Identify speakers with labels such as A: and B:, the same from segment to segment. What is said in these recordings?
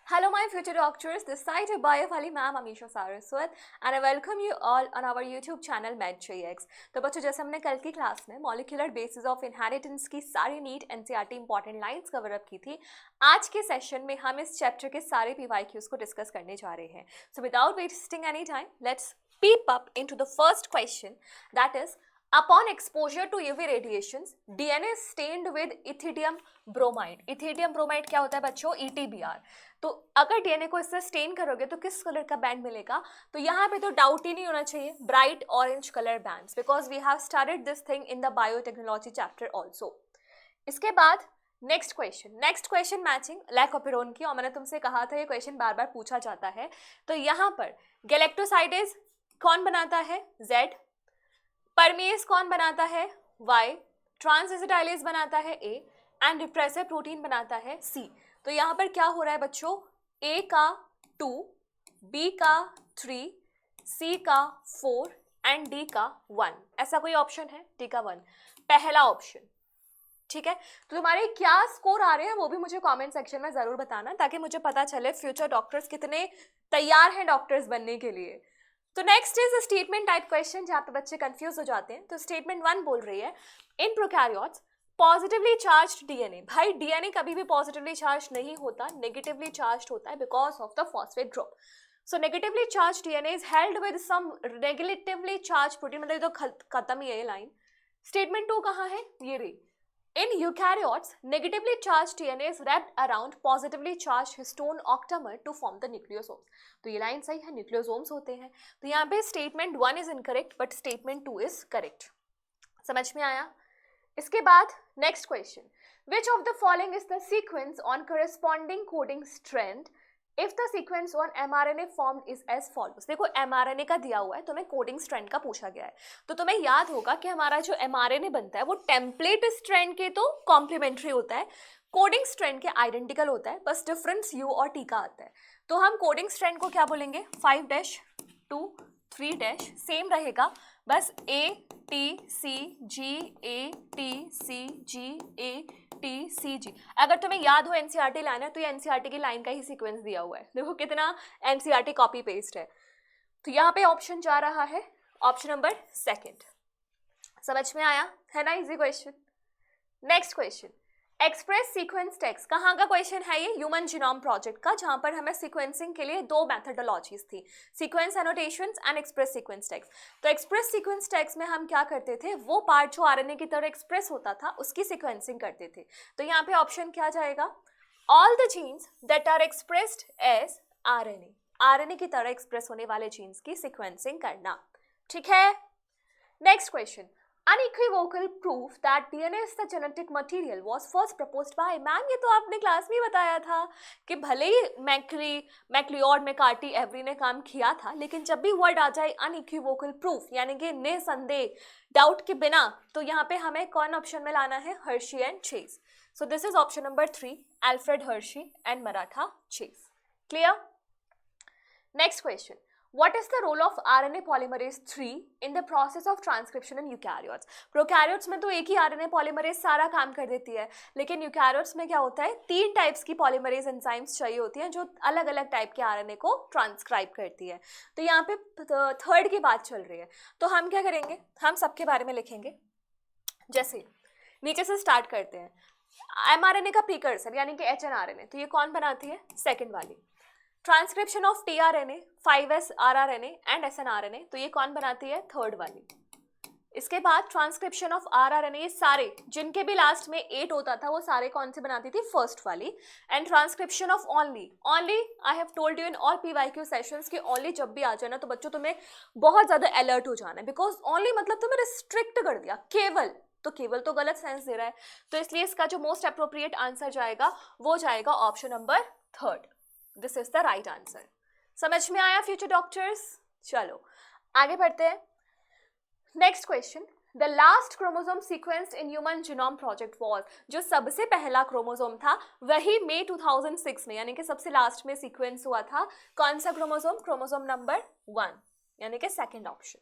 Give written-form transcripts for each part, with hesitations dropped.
A: Hello my future doctors, this side is Biofali ma'am Amisha Saraswat and I welcome you all on our YouTube channel MedJX। तो बच्चों जैसे हमने कल की class में molecular basis of inheritance की सारी NEET NCERT important lines cover up की थी, आज के सेशन में हम इस चैप्टर के सारे पीवाईक्यूज को डिस्कस करने जा रहे हैं। So without wasting any time let's peep up into the first question, that is, upon exposure to UV radiations, DNA is stained with ethidium bromide। ethidium bromide क्या होता है बच्चों? ETBr। तो अगर DNA को इससे स्टेन करोगे तो किस कलर का बैंड मिलेगा? तो यहाँ पे तो डाउट ही नहीं होना चाहिए, bright orange colour bands, because we have studied this thing in the biotechnology chapter also. इसके बाद नेक्स्ट क्वेश्चन मैचिंग लैकोपेरोन की, और मैंने तुमसे कहा था ये क्वेश्चन बार बार पूछा जाता है। तो यहाँ पर गैलेक्टोसाइडेज कौन बनाता है? Z। परमेज कौन बनाता है? Y। ट्रांसएसिटाइलेज बनाता है A एंड रिप्रेसर प्रोटीन बनाता है C। तो यहाँ पर क्या हो रहा है बच्चों? A का 2, B का 3, C का 4 एंड D का 1। ऐसा कोई ऑप्शन है? D का 1 पहला ऑप्शन। ठीक है, तो तुम्हारे क्या स्कोर आ रहे हैं वो भी मुझे कमेंट सेक्शन में जरूर बताना, ताकि मुझे पता चले फ्यूचर डॉक्टर्स कितने तैयार हैं डॉक्टर्स बनने के लिए। तो next is statement type question, जहाँ पे बच्चे कंफ्यूज हो जाते हैं। तो स्टेटमेंट 1 बोल रही है, in prokaryotes positively charged DNA. भाई डीएनए कभी भी पॉजिटिवली चार्ज नहीं होता, नेगेटिवली चार्ज होता है because of the phosphate drop. So negatively charge DNA is held with some negatively charge protein, मतलब ये तो खत्म ही है ये लाइन। स्टेटमेंट 2 कहाँ है? ये रही, in eukaryotes, negatively charged DNA is wrapped around positively charged histone octamer to form the nucleosomes। तो ये लाइन सही है, न्यूक्लियोसोम्स होते हैं। तो यहाँ पे statement 1 is incorrect but statement 2 is correct. समझ में आया? इसके बाद next question, which of the following is the sequence on corresponding coding strand if the sequence on mRNA form is as follows. देखो एमआरएनए का दिया हुआ है, तुम्हें कोडिंग स्ट्रैंड का पूछा गया है, तो तुम्हें याद होगा कि हमारा जो एमआरएनए बनता है वो टेम्पलेट स्ट्रैंड के तो कॉम्प्लीमेंट्री होता है, कोडिंग स्ट्रैंड के आइडेंटिकल होता है, बस डिफरेंस यू और टी का आता है। तो हम कोडिंग स्ट्रैंड को क्या बोलेंगे? 5-2 3- सेम रहेगा, बस ATCG अगर तुम्हें याद हो एनसीईआरटी लाइन है तो ये एनसीईआरटी की लाइन का ही सीक्वेंस दिया हुआ है। देखो कितना एनसीईआरटी कॉपी पेस्ट है। तो यहाँ पे ऑप्शन जा रहा है ऑप्शन नंबर 2। समझ में आया है ना? Easy question. Next question, express sequence text. कहाँ का क्वेश्चन है ये? ह्यूमन जीनोम प्रोजेक्ट का, जहाँ पर हमें सीक्वेंसिंग के लिए 2 मैथडोलॉजीज थी, sequence annotations and express sequence text. तो एक्सप्रेस सीक्वेंस टेक्स्ट में हम क्या करते थे? वो पार्ट जो आरएनए की तरह एक्सप्रेस होता था उसकी सीक्वेंसिंग करते थे। तो यहाँ पे ऑप्शन क्या जाएगा? All the genes that are expressed as RNA, RNA की तरह एक्सप्रेस होने वाले जीन्स की सीक्वेंसिंग करना। ठीक है, next question, unequivocal proof that DNA is the genetic material was first proposed by। Ma'am ये तो आपने क्लास में बताया था कि भले ही मैक्लियोड मैकार्टी एवरी ने काम किया था, लेकिन जब भी वर्ड आ जाए unequivocal proof यानी कि निसंदेह, डाउट के बिना, तो यहाँ पे हमें कौन ऑप्शन में लाना है? Hershey and chase. So this is option number 3, Alfred Hershey and Maratha chase. Clear? Next question, What is the role of RNA polymerase 3 in the process of transcription in eukaryotes? Prokaryotes में तो एक ही RNA polymerase सारा काम कर देती है, लेकिन eukaryotes में क्या होता है? 3 टाइप्स की पॉलीमरेज एंजाइम्स चाहिए होती हैं जो अलग अलग टाइप के RNA को ट्रांसक्राइब करती है। तो यहाँ पे थर्ड की बात चल रही है, तो हम क्या करेंगे? हम सबके बारे में लिखेंगे। जैसे नीचे से स्टार्ट करते हैं, mRNA का प्रीकर्सर यानी कि HNRNA, तो ये कौन बनाती है? सेकेंड वाली। Transcription of tRNA, 5S rRNA and SNRNA, तो ये कौन बनाती है? थर्ड वाली। इसके बाद ट्रांसक्रिप्शन ऑफ rRNA, ये सारे जिनके भी लास्ट में 8 होता था वो सारे कौन से बनाती थी? फर्स्ट वाली। And transcription of only I have told you in all PYQ sessions कि ओनली जब भी आ जाए ना तो बच्चों तुम्हें बहुत ज्यादा अलर्ट हो जाना है, बिकॉज ओनली मतलब तुम्हें रिस्ट्रिक्ट कर दिया, केवल तो गलत सेंस दे रहा है, तो इसलिए इसका जो मोस्ट अप्रोप्रिएट आंसर जाएगा वो जाएगा option number 3। This is the right answer. समझ में आया फ्यूचर डॉक्टर्स? चलो आगे बढ़ते हैं। Next question, the last chromosome sequenced in human genome project was, जो सबसे पहला क्रोमोसोम था वही मई 2006 में यानी कि सबसे लास्ट में सीक्वेंस हुआ था। कौन सा क्रोमोसोम? क्रोमोसोम नंबर 1 यानी कि second option.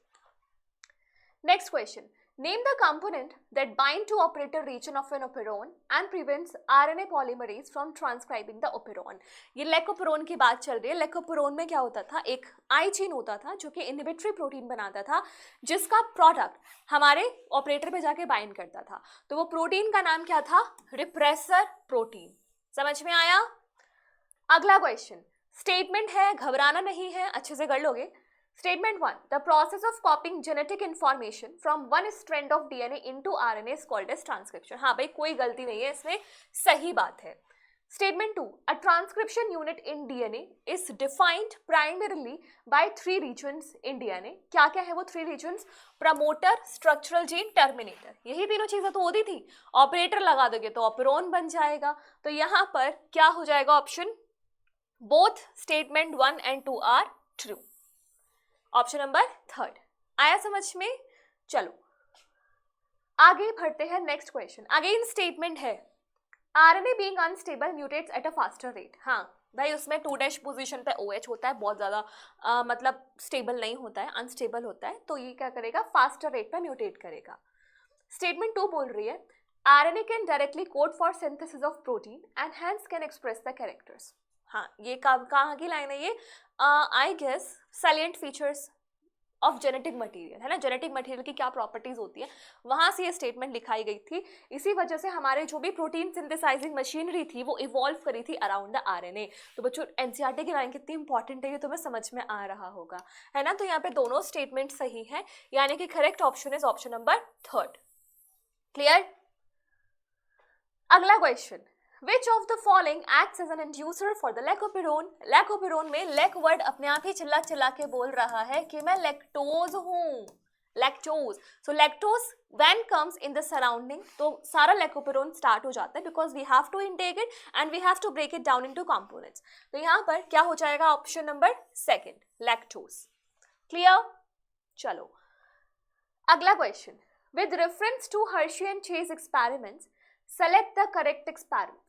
A: Next question, Name the component that bind to operator region of an operon and prevents RNA polymerase from transcribing the operon. ये लेकोपेरोन की बात चल रही है. लेकोपेरोन में क्या होता था, एक आई जीन होता था जो कि इनहिबिटरी प्रोटीन बनाता था, जिसका प्रोडक्ट हमारे ऑपरेटर पे जाके बाइंड करता था. तो वो प्रोटीन का नाम क्या था, रिप्रेसर प्रोटीन. समझ में आया? अगला क्वेश्चन स्टेटमेंट है, घबराना नहीं है, अच्छे से कर लोगे. Statement 1. The process of copying genetic information from one strand of DNA into RNA is called as transcription. हाँ भाई, कोई गलती नहीं है इसमें, सही बात है. Statement 2. A transcription unit in DNA is defined primarily by 3 regions in DNA. क्या क्या है वो 3 regions? Promoter, structural gene, terminator. यही तीनों चीजें तो होती थी. ऑपरेटर लगा दोगे तो ऑपरोन बन जाएगा. तो यहाँ पर क्या हो जाएगा option? Both statement 1 and 2 are true. Option number 3. आया समझ में? चलो आगे बढ़ते हैं. नेक्स्ट क्वेश्चन अगेन स्टेटमेंट है, RNA being unstable mutates at a faster rate. हाँ भाई, उसमें 2' पोजीशन पे OH होता है, बहुत ज़्यादा मतलब स्टेबल नहीं होता है, अनस्टेबल होता है. तो ये क्या करेगा, फास्टर रेट पे म्यूटेट करेगा. स्टेटमेंट 2 बोल रही है, RNA can directly code for synthesis of protein and hence can express the characters. हाँ, ये कहाँ की लाइन है ये? I guess salient features of genetic material है ना, जेनेटिक मटेरियल की क्या प्रॉपर्टीज होती है, वहां से ये स्टेटमेंट लिखाई गई थी. इसी वजह से हमारे जो भी प्रोटीन सिंथेसाइजिंग मशीनरी थी वो इवॉल्व करी थी अराउंड द आरएनए. तो बच्चों एनसीईआरटी की लाइन कितनी इंपॉर्टेंट है ये तुम्हें समझ में आ रहा होगा, है ना. तो यहाँ पे दोनों स्टेटमेंट सही है, यानी कि correct option is option number 3. Clear? अगला question, Which of the following acts as an inducer for the leucoperon? Lac operon में लेक वर्ड अपने आप ही चिल्ला चिल्ला के बोल रहा है कि मैं लैक्टोज हूँ, lactose. So lactose when comes in the surrounding, तो सारा लैकोपेरोन स्टार्ट हो जाता है, because we have to intake it and we have to break it down into components. तो यहाँ पर क्या हो जाएगा, ऑप्शन नंबर 2, लैक्टोज. क्लियर? चलो अगला question, with reference to Hershey and Chase experiments select the correct experiment.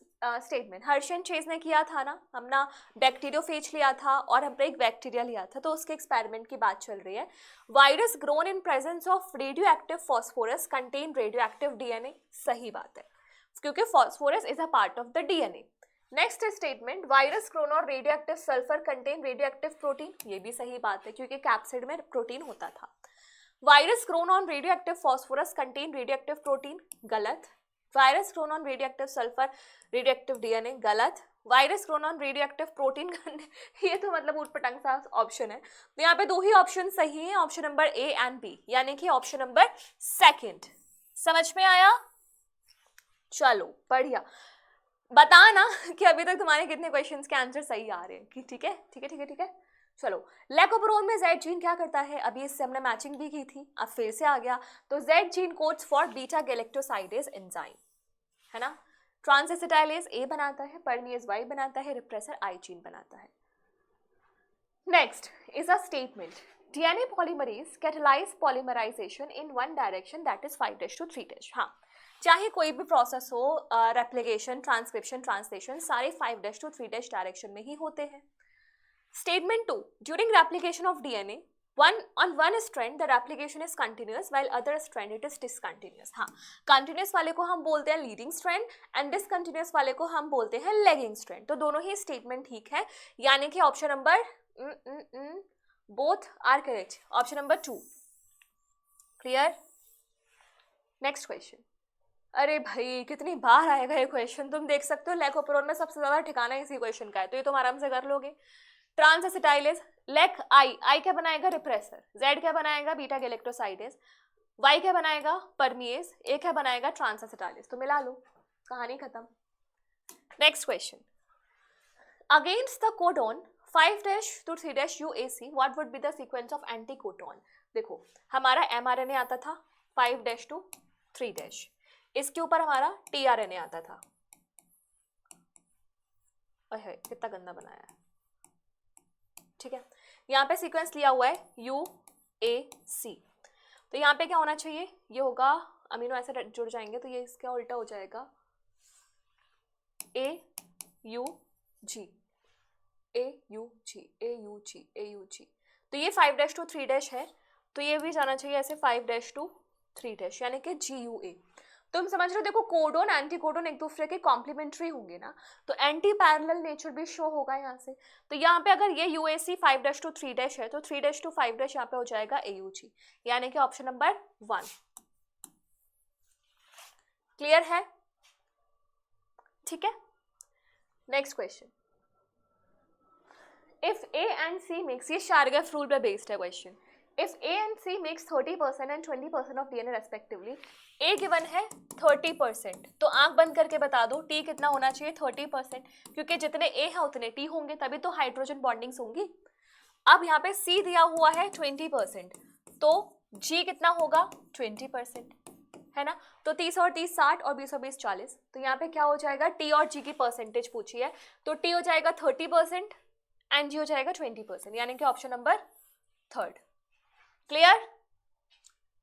A: Statement Hershey and Chase ने किया था ना, हमने बैक्टीरियोफेज लिया था और हमने एक बैक्टीरिया लिया था, तो उसके एक्सपेरिमेंट की बात चल रही है. Virus grown in presence of radioactive phosphorus contain radioactive DNA. सही बात है, क्योंकि phosphorus is a part of the DNA. Next statement, virus grown और radioactive sulphur contain radioactive protein. ये भी सही बात है, क्योंकि कैप्सिड में प्रोटीन होता था. Virus grown on radioactive phosphorus contain radioactive protein. गलत. Virus grown on radioactive sulphur radioactive DNA. गलत. Virus grown on radioactive protein, ये तो मतलब ऊटपटांग सा ऑप्शन है. तो यहाँ पे 2 ही ऑप्शन सही है, option number A and B, यानी कि ऑप्शन नंबर 2. समझ में आया? चलो बढ़िया. बताना कि अभी तक तुम्हारे कितने क्वेश्चंस के आंसर सही आ रहे हैं. कि ठीक है ठीक है ठीक है ठीक है. चलो लैकोपेरोन में Z जीन क्या करता है, अभी इससे हमने मैचिंग भी की थी, अब फिर से आ गया. तो Z gene codes for beta galactosidase enzyme, है ना. ट्रांसएसिटाइलेज A बनाता है, परमिएज Y बनाता है, रिप्रेसर I जीन बनाता है. Next is a statement, DNA polymerase catalyse polymerization in one direction that is 5' to 3'. हाँ, चाहे कोई भी प्रोसेस हो, रेप्लिकेशन, ट्रांसक्रिप्शन, ट्रांसलेशन, सारे 5' to 3' डायरेक्शन में ही होते हैं. Statement 2. During replication of DNA, on one strand the replication is continuous, while other strand it is discontinuous. हाँ, continuous वाले को हम बोलते हैं leading strand and discontinuous वाले को हम बोलते हैं lagging strand. तो दोनों ही statement ठीक है, यानी कि option number both are correct. Option number 2. Clear? Next question. अरे भाई कितनी बार आएगा ये क्वेश्चन, तुम देख सकते हो लैकोपेरोन में सबसे ज्यादा ठिकाना इसी क्वेश्चन का है, तो ये तुम आराम से कर लोगे. ट्रांसएसिटाइलेज, लेक आई क्या बनाएगा, रिप्रेसर. Z क्या बनाएगा, बीटा गैलेक्टोसाइडेज. Y क्या बनाएगा, परमिएज. A क्या बनाएगा, ट्रांसएसिटाइलेज. तो मिला लो, कहानी खत्म. Next question, against the codon 5' to 3' UAC what would be the sequence of anti codon. देखो हमारा mRNA आता था 5' to 3', इसके ऊपर हमारा tRNA आता था. अरे कितना गंदा बनाया है. ठीक है, यहाँ पे सीक्वेंस लिया हुआ है UAC. तो यहाँ पे क्या होना चाहिए, ये होगा अमीनो एसिड जुड़ जाएंगे, तो ये इसका उल्टा हो जाएगा AUG. तो ये 5' to 3' है, तो ये भी जाना चाहिए ऐसे 5' to 3' यानी कि GUA। तुम समझ रहे हो, देखो कोडोन एंटी कोडोन एक दूसरे के कॉम्प्लीमेंट्री होंगे ना, तो एंटी पैरेलल नेचर भी शो होगा यहाँ से। तो यहाँ पे अगर ये UAC 5' to 3' है तो 3' to 5' यहाँ पे हो जाएगा AUG, यानी कि ऑप्शन नंबर 1। क्लियर है? ठीक है, next question. If A and C makes, ये शार्गफ रूल पे बेस्ड है question. If A and C makes 30% and 20% of DNA respectively, A given है 30%, तो आंख बंद करके बता दो T कितना होना चाहिए, 30%, क्योंकि जितने A है उतने T होंगे, तभी तो हाइड्रोजन बॉन्डिंग्स होंगी। अब यहाँ पे C दिया हुआ है 20%, तो G कितना होगा 20%, है ना। तो 30 और 30 60 और 20 और 20 40, तो यहाँ पे क्या हो जाएगा, T और G की परसेंटेज पूछी है, तो T हो जाएगा 30% एंड G हो जाएगा 20%, यानी कि option number 3। Clear?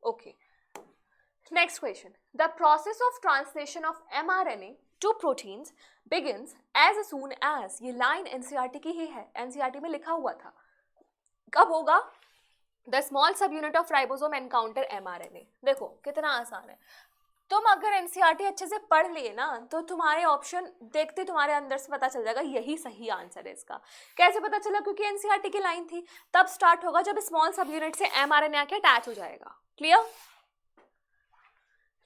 A: Okay, next question. The process of translation of mRNA to proteins begins as soon as, ये लाइन एनसीईआरटी की ही है, एनसीईआरटी में लिखा हुआ था। कब होगा? द स्मॉल सब unit of ribosome encounter mRNA। देखो कितना आसान है, तुम अगर एनसीईआरटी अच्छे से पढ़ लिए ना तो तुम्हारे ऑप्शन देखते तुम्हारे अंदर से पता चल जाएगा यही सही आंसर है इसका। कैसे पता चला? क्योंकि एनसीईआरटी की लाइन थी, तब स्टार्ट होगा जब स्मॉल सब यूनिट से mRNA आके अटैच हो जाएगा। Clear?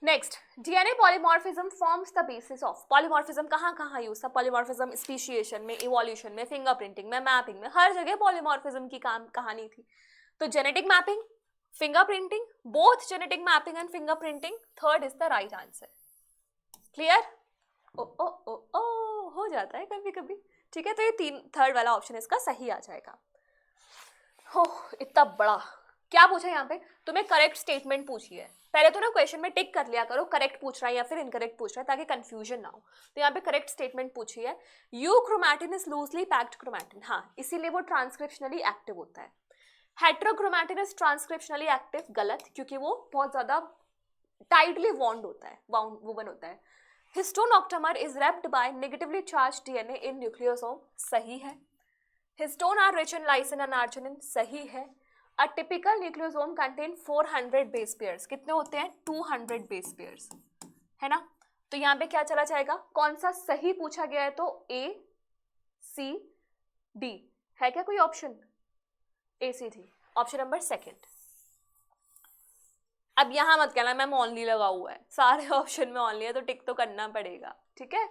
A: Next, DNA polymorphism forms the basis of. Polymorphism कहाँ कहाँ यूज था? पॉलीमॉर्फिज्म स्पीशिएशन में, इवोल्यूशन में, फिंगरप्रिंटिंग में, मैपिंग में, हर जगह पॉलीमॉर्फिज्म की कहानी थी। तो genetic mapping, fingerprinting, both genetic mapping and fingerprinting, third is the right answer. Clear? ओ ओ ओ ओ हो जाता है कभी कभी, ठीक है। तो ये थर्ड वाला ऑप्शन इसका सही आ जाएगा। हो इतना बड़ा क्या पूछा यहाँ पे? तुम्हें करेक्ट स्टेटमेंट पूछी है। पहले तो ना क्वेश्चन में टिक कर लिया करो करेक्ट पूछ रहा है या फिर इनकरेक्ट पूछ रहा है, ताकि कंफ्यूजन ना हो। तो यहाँ पे करेक्ट स्टेटमेंट पूछी है, you chromatin is loosely packed chromatin. हाँ, इसीलिए वो ट्रांसक्रिप्शनली एक्टिव होता है। हेट्रोक्रोमैटिन इज ट्रांसक्रिप्शनली एक्टिव, गलत, क्योंकि वो बहुत ज्यादा टाइटली वॉन्ड होता है, वुवन होता है। Histone is wrapped by negatively charge DNA in nucleosome, सही है। Histone are rich in lysine and arginine, सही है। A typical nucleosome contain 400 base pairs, कितने होते हैं? 200 बेस पेयर्स, है ना। तो यहाँ पे क्या चला जाएगा? कौन सा सही पूछा गया है? तो A, C, D है क्या कोई option? A, C, D, option number 2। अब यहां मत कहना मैम ओनली लगा हुआ है, सारे ऑप्शन में ओनली है तो टिक तो करना पड़ेगा, ठीक है।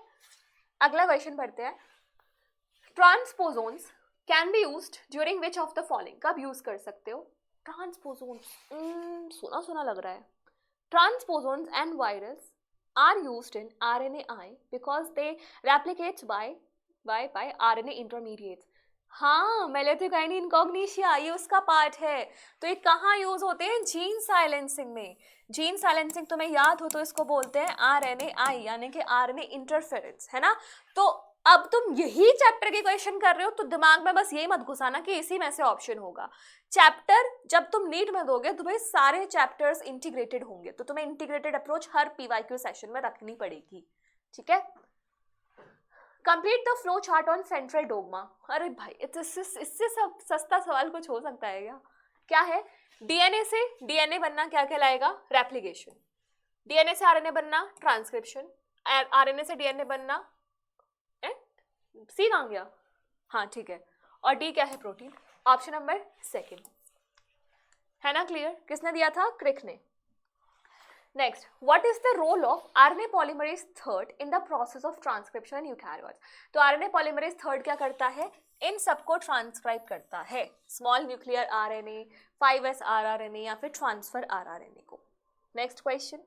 A: अगला क्वेश्चन पढ़ते हैं। Transposons can be used during which of the following, कब यूज कर सकते हो? ट्रांसपोजोन्स सुना सुना लग रहा है। Transposons and virus are used in RNAi because they replicates by RNA intermediates. हाँ, मेलेटोकाइनिन इनकॉग्निशिया, ये उसका पार्ट है। तो ये कहाँ यूज होते हैं? जीन साइलेंसिंग में। जीन साइलेंसिंग तुम्हें याद हो तो इसको बोलते हैं RNAi, यानी कि RNA इंटरफेरेंस, है ना। तो अब तुम यही चैप्टर के क्वेश्चन कर रहे हो तो दिमाग में बस यही मत घुसाना कि इसी में से ऑप्शन होगा। चैप्टर जब तुम नीट में दोगे तो भाई सारे चैप्टर्स इंटीग्रेटेड होंगे, तो तुम्हें इंटीग्रेटेड अप्रोच हर PYQ सेशन में रखनी पड़ेगी, ठीक है। Complete the flow chart on central dogma. अरे भाई इससे सब सस्ता सवाल कुछ हो सकता है क्या? क्या है? डीएनए से डीएनए बनना क्या कहलाएगा? रेप्लिकेशन। डीएनए से आरएनए बनना ट्रांसक्रिप्शन। आरएनए से डीएनए बनना सी कहाँ गया? हाँ ठीक है। और डी क्या है? प्रोटीन। ऑप्शन नंबर 2 है ना। क्लियर? किसने दिया था? क्रिक ने। Next, what is the role of RNA polymerase III in the process of transcription in eukaryotes. तो RNA polymerase III क्या करता है? इन सबको ट्रांसक्राइब करता है, small nuclear RNA, 5S rRNA या फिर ट्रांसफर rRNA को। Next question,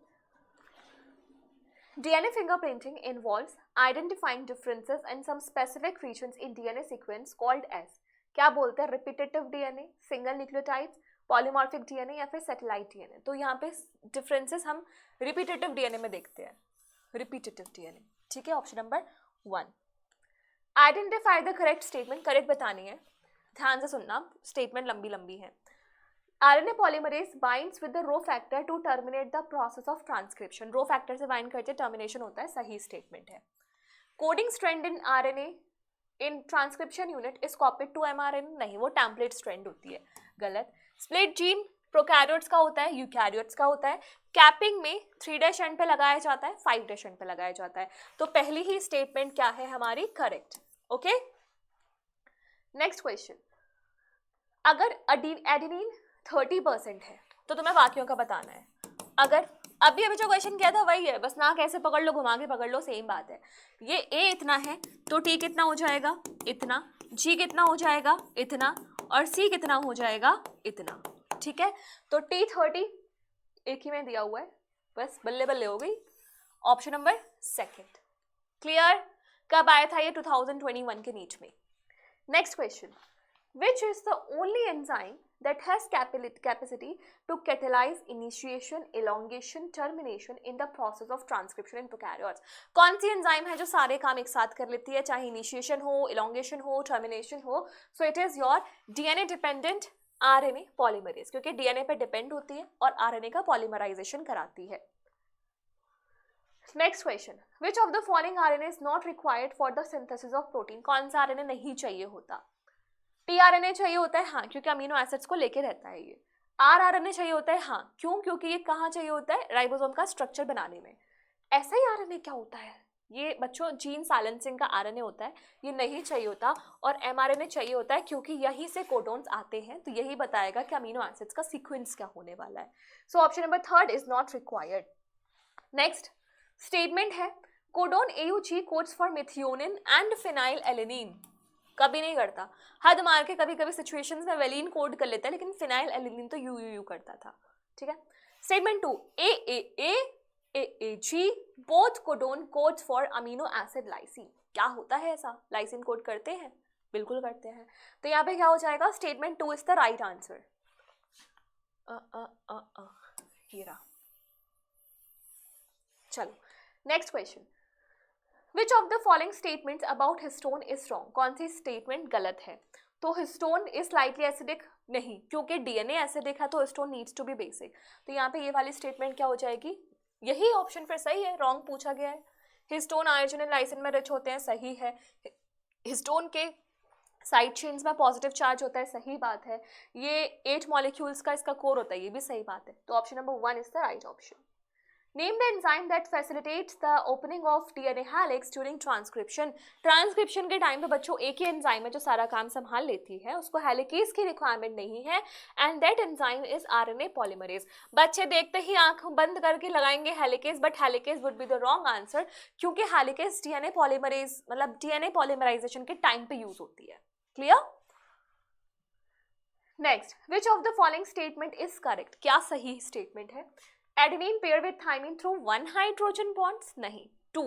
A: DNA fingerprinting involves identifying differences in some specific regions in DNA sequence called as, क्या बोलते हैं? Repetitive DNA, single nucleotides, polymorphic DNA या फिर सैटेलाइट DNA। तो यहाँ पे डिफरेंसेस हम रिपीटेटिव DNA में देखते हैं, रिपीटेटिव DNA, ठीक है। Option number 1। Identify the correct statement, correct बतानी है, ध्यान से सुनना, स्टेटमेंट लंबी लंबी है। RNA polymerase binds with the Rho factor to terminate the process of transcription. Rho factor से bind करते termination होता है, सही स्टेटमेंट है। Coding strand in RNA in transcription unit is copied to mRNA, नहीं, वो टेम्पलेट स्ट्रैंड होती है, गलत। Split gene प्रोकैरियोट्स का होता है, यूकैरियोट्स का होता है। कैपिंग में 3' एंड पे लगाया जाता है, 5' एंड पे लगाया जाता है। तो पहली ही स्टेटमेंट क्या है हमारी, करेक्ट। ओके, नेक्स्ट क्वेश्चन, अगर एडेनिन 30% है तो तुम्हें बाकियों का बताना है। अगर अभी जो क्वेश्चन किया था वही है, बस ना कैसे पकड़ लो, घुमा के पकड़ लो, सेम बात है। ये ए इतना है तो टी कितना हो जाएगा, इतना, जी कितना हो जाएगा, इतना, और सी कितना हो जाएगा, इतना। ठीक है, तो टी 30 एक ही में दिया हुआ है, बस बल्ले बल्ले हो गई। Option number second. क्लियर? कब आया था ये? 2021 के नीच में। Next question, which is the only enzyme that has capacity to catalyze initiation, elongation, termination in the process of transcription in prokaryotes? कौन सी एंजाइम है जो सारे काम एक साथ कर लेती है, चाहे इनिशिएशन हो, इलोंगेशन हो, टर्मिनेशन हो? सो it is your DNA dependent RNA polymerase, क्योंकि डीएनए पे डिपेंड होती है और आरएनए का पॉलीमराइजेशन कराती है। Next question, which of the following RNA is not required for the synthesis of protein? कौन सा आरएनए नहीं चाहिए होता? टीआरएनए चाहिए होता है, हाँ, क्योंकि अमीनो एसिड्स को लेके रहता है ये। आरआरएनए चाहिए होता है, हाँ, क्यों? क्योंकि ये कहाँ चाहिए होता है? राइबोसोम का स्ट्रक्चर बनाने में। ऐसा ही आरएनए क्या होता है? ये बच्चों जीन साइलेंसिंग का आरएनए होता है, ये नहीं चाहिए होता। और एमआरएनए चाहिए होता है क्योंकि यहीं से कोडोन्स आते हैं, तो यही बताएगा कि अमीनो एसिड्स का सीक्वेंस क्या होने वाला है। So option number 3 is not required. Next statement है, codon AUG codes for methionine and phenylalanine. कभी नहीं करता, हद मार के कभी कभी सिचुएशंस में वेलिन कोड कर लेता है, लेकिन फिनाइल एलिनिन तो यू करता था। ठीक है, statement 2, AAG both codon codes for amino acid lysine. क्या होता है ऐसा? लाइसिन कोड करते हैं, बिल्कुल करते हैं। तो यहाँ पे क्या हो जाएगा? Statement 2 is the right answer. हीरा। चलो next question, Which of the following statements about histone is wrong? कौन सी स्टेटमेंट गलत है? तो हिस्टोन इज स्लाइटली एसिडिक, नहीं, क्योंकि डीएनए एसिडिक है तो histone needs to be basic. तो यहाँ पे ये वाली स्टेटमेंट क्या हो जाएगी? यही ऑप्शन फिर सही है, रॉन्ग पूछा गया है। हिस्टोन आयोडीन एंड लाइसिन में रिच होते हैं, सही है। हिस्टोन के साइड चेन्स में पॉजिटिव चार्ज होता है, सही बात है। ये 8 मॉलिक्यूल्स का इसका कोर होता है, ये भी सही बात है। तो option number 1 is the right option. Name the enzyme that facilitates the opening of DNA helix during transcription. Transcription के टाइम पे बच्चों एक ही एंजाइम है जो सारा काम संभाल लेती है, उसको हेलिकेज की रिक्वायरमेंट नहीं है, and that enzyme is RNA polymerase. बच्चे देखते ही आंख बंद करके लगाएंगे helicase, but helicase would be the wrong answer, क्योंकि हेलिकेज डीएनए पॉलीमरेज मतलब डीएनए पॉलीमराइजेशन के टाइम पे यूज होती है। Clear? Next, which of the following statement is correct? क्या सही स्टेटमेंट है? Adenine pair with thymine through 1 hydrogen bonds, नहीं। 2,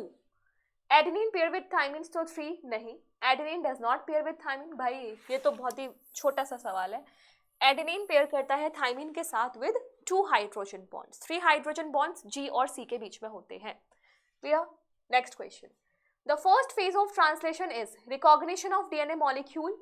A: adenine pair with thymine through 3, नहीं। Adenine does not pair with thymine, भाई ये तो बहुत ही छोटा सा सवाल है। एडेनिन पेयर करता है थाइमिन के साथ with 2 hydrogen bonds, 3 hydrogen bonds G और सी के बीच में होते हैं। क्लियर? Next question, the first phase of translation is recognition of DNA molecule,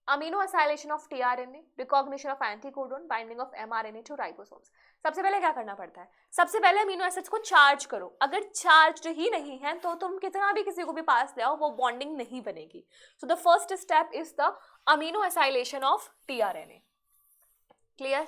A: aminoacylation of tRNA, recognition of anticodon, binding of mRNA to ribosomes. सबसे पहले क्या करना पड़ता है? सबसे पहले अमीनो एसिड्स को चार्ज करो। अगर चार्ज ही नहीं है तो तुम कितना भी किसी को भी पास ले आओ, वो बॉन्डिंग नहीं बनेगी। So the first step is the aminoacylation of tRNA. Clear?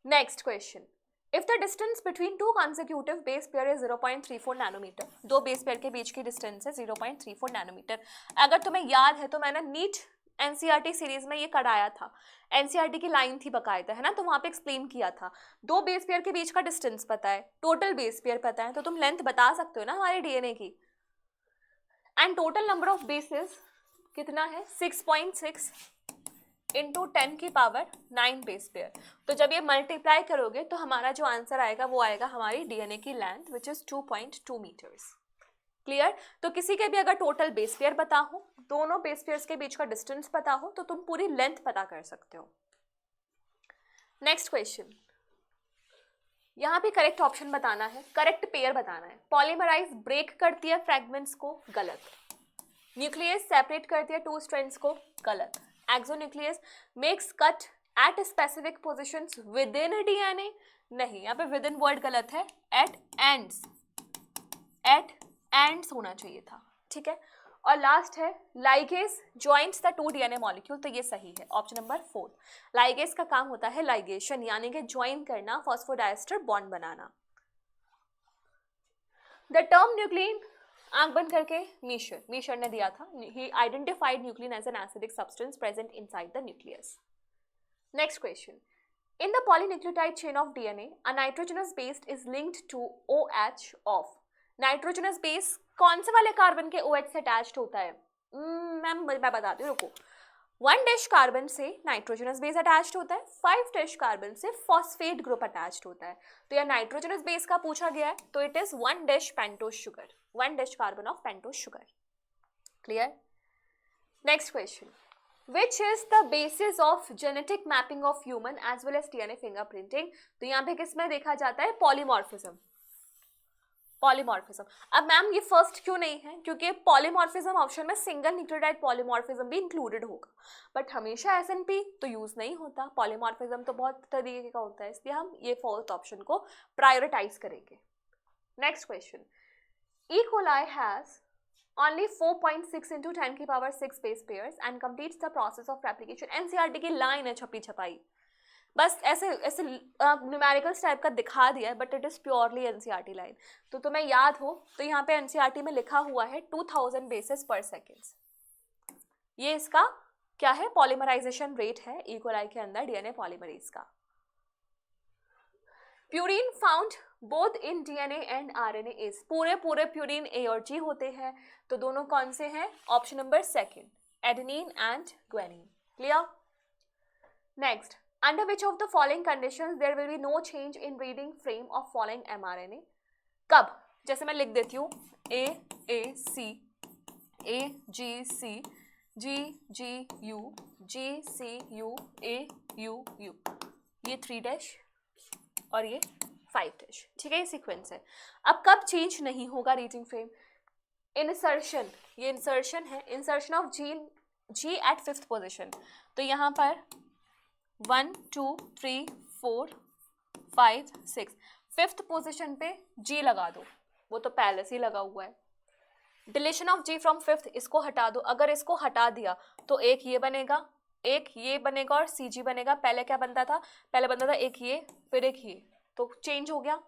A: Next question, if the distance between 2 consecutive base pair is 0.34 nanometre, 2 base pair के बीच की डिस्टेंस है 0.34 नैनोमीटर। अगर तुम्हें याद है तो मैंने नीट एनसीईआरटी सीरीज में ये कराया था, एनसीईआरटी की लाइन थी बकायदा, है ना, तो वहां पे एक्सप्लेन किया था। 2 बेस पेयर के बीच का डिस्टेंस पता है, टोटल बेस पेयर पता है, तो तुम लेंथ बता सकते हो ना हमारे डीएनए की। And total number of bases कितना है? 6.6 इंटू 10 की पावर 9 बेस पेयर। तो जब ये मल्टीप्लाई करोगे तो हमारा जो आंसर आएगा वो आएगा हमारी डीएनए की length, which is 2.2 metres. Clear? तो किसी के भी अगर टोटल बेस पेयर पता हो, दोनों बेस पेयर्स के बीच का डिस्टेंस पता हो, तो तुम पूरी लेंथ पता कर सकते हो। नेक्स्ट क्वेश्चन, यहाँ पे करेक्ट ऑप्शन बताना है, करेक्ट पेयर बताना है। पॉलीमराइज ब्रेक करती है फ्रैगमेंट्स को, गलत। न्यूक्लियस सेपरेट करती है 2 स्ट्रैंड्स को, गलत। Exonuclease makes cut at specific positions with in DNA, नहीं, यहाँ पे विद इन वर्ड गलत है, एट एंड्स होना चाहिए था। ठीक है, और लास्ट है ligase joints the 2 DNA molecule, तो ये सही है ऑप्शन नंबर 4। लाइगेज का काम होता है लाइगेशन, यानी कि ज्वाइन करना, फॉस्फोडाइस्टर बॉन्ड बनाना। द टर्म न्यूक्लिन, आंख बंद करके, मीशर ने दिया था, he identified nuclein as an acidic substance present inside the nucleus. Next question, in the polynucleotide chain of DNA, a nitrogenous base is linked to OH of, nitrogenous base कौन से वाले carbon के OH से attached होता है? Ma'am मैं बताती हूँ, रुको। 1 डैश कार्बन से नाइट्रोजनस बेस अटैच्ड होता है, 5 डैश कार्बन से फॉस्फेट ग्रुप अटैच्ड होता है। तो यह नाइट्रोजनस बेस का पूछा गया है, तो it is 1 dash pentose sugar, 1 dash carbon of pentose sugar. Clear? Next question, which is the basis of genetic mapping of human as well as DNA fingerprinting? तो यहाँ पे किसमें देखा जाता है? पॉलीमॉर्फिज्म। पॉलीमॉर्फिज्म। अब मैम ये फर्स्ट क्यों नहीं है? क्योंकि पॉलीमॉर्फिज्म ऑप्शन में सिंगल न्यूक्लियोटाइड पॉलीमॉर्फिज्म भी इंक्लूडेड होगा, बट हमेशा SNP तो यूज नहीं होता, पॉलीमॉर्फिज्म तो बहुत तरीके का होता है, इसलिए हम ये फोर्थ ऑप्शन को प्रायोरिटाइज करेंगे। Next question, E. coli has only 4.6 into 10 की power 6 base pairs and completes the process of replication। NCERT की लाइन है छपी छपाई, बस ऐसे ऐसे न्यूमेरिकल्स टाइप का दिखा दिया है, but it is purely NCERT line. तो तुम्हें याद हो तो यहाँ पे NCERT में लिखा हुआ है 2000 बेसिस पर सेकेंड। ये इसका क्या है? पॉलीमराइजेशन रेट है E. coli के अंदर DNA पॉलीमरेज का। Purine found both in DNA and RNA is, पूरे प्यूरिन A और G होते हैं, तो दोनों कौन से हैं? Option number 2, adenine and guanine. Clear? Next, under which of the following conditions there will be no change in reading frame of following mRNA? कब? जैसे मैं लिख देती हूँ AAC, AGC, GGU, GCU, AUU, ये 3 डैश और ये 5 डैश, ठीक है, ये सीक्वेंस है। अब कब चेंज नहीं होगा रीडिंग फ्रेम? इंसर्शन, ये इंसर्शन है, insertion of gene G at 5th position, तो यहाँ पर 1 2 3 4 5 6 5th पोजिशन पे G लगा दो, वो तो पहले से ही लगा हुआ है। Deletion of G from 5th, इसको हटा दो, अगर इसको हटा दिया तो एक ये बनेगा, एक ये बनेगा और CG बनेगा। पहले क्या बनता था? पहले बनता था एक ये फिर एक ये, तो चेंज हो गया,